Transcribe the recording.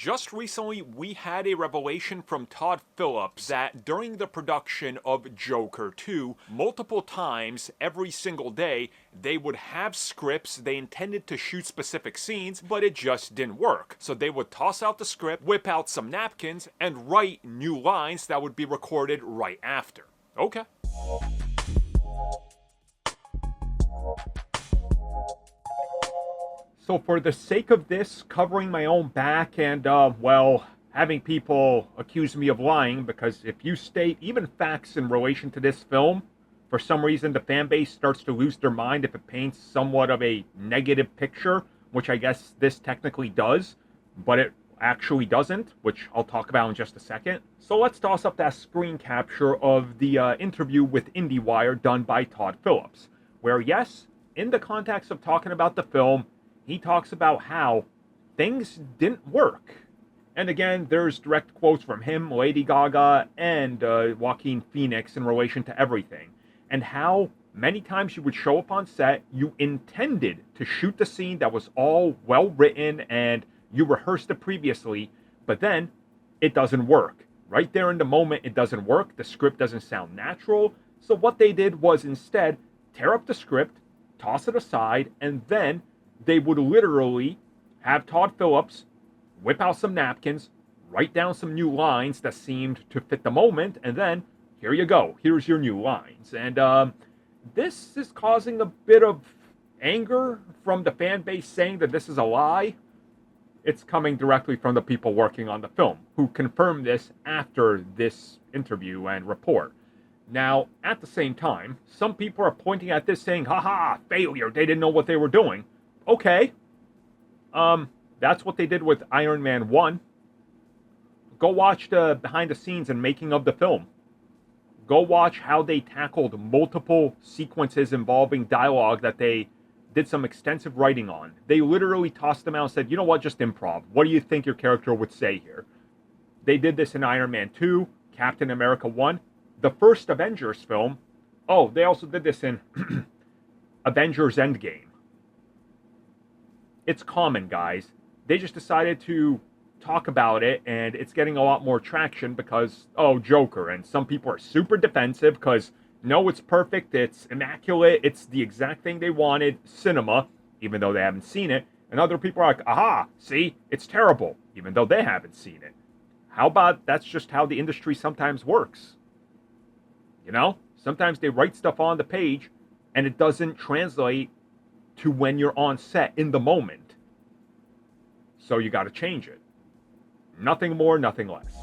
Just recently, we had a revelation from Todd Phillips that during the production of Joker 2, multiple times, every single day, they would have scripts they intended to shoot specific scenes, but it just didn't work. So they would toss out the script, whip out some napkins, and write new lines that would be recorded right after. Okay. So for the sake of this, covering my own back and, well, having people accuse me of lying, because if you state even facts in relation to this film, for some reason the fan base starts to lose their mind if it paints somewhat of a negative picture, which I guess this technically does, but it actually doesn't, which I'll talk about in just a second. So let's toss up that screen capture of the interview with IndieWire done by Todd Phillips, where yes, in the context of talking about the film, he talks about how things didn't work. And again, there's direct quotes from him, Lady Gaga, and Joaquin Phoenix in relation to everything. And how many times you would show up on set, you intended to shoot the scene that was all well written and you rehearsed it previously, but then it doesn't work. Right there in the moment, it doesn't work. The script doesn't sound natural. So what they did was instead tear up the script, toss it aside, and then they would literally have Todd Phillips whip out some napkins, write down some new lines that seemed to fit the moment, and then here you go. Here's your new lines. And this is causing a bit of anger from the fan base saying that this is a lie. It's coming directly from the people working on the film, who confirmed this after this interview and report. Now, at the same time, some people are pointing at this saying, haha, failure, they didn't know what they were doing. Okay, that's what they did with Iron Man 1. Go watch the behind the scenes and making of the film. Go watch how they tackled multiple sequences involving dialogue that they did some extensive writing on. They literally tossed them out and said, you know what, just improv. What do you think your character would say here? They did this in Iron Man 2, Captain America 1, the first Avengers film. Oh, they also did this in Avengers Endgame. It's common, guys. They just decided to talk about it, and it's getting a lot more traction because, oh, Joker. And some people are super defensive because, no, it's perfect, it's immaculate, it's the exact thing they wanted, cinema, even though they haven't seen it. And other people are like, aha, see, it's terrible, even though they haven't seen it. How about that's just how the industry sometimes works? You know? Sometimes they write stuff on the page, and it doesn't translate to when you're on set in the moment. So you got to change it. Nothing more, nothing less.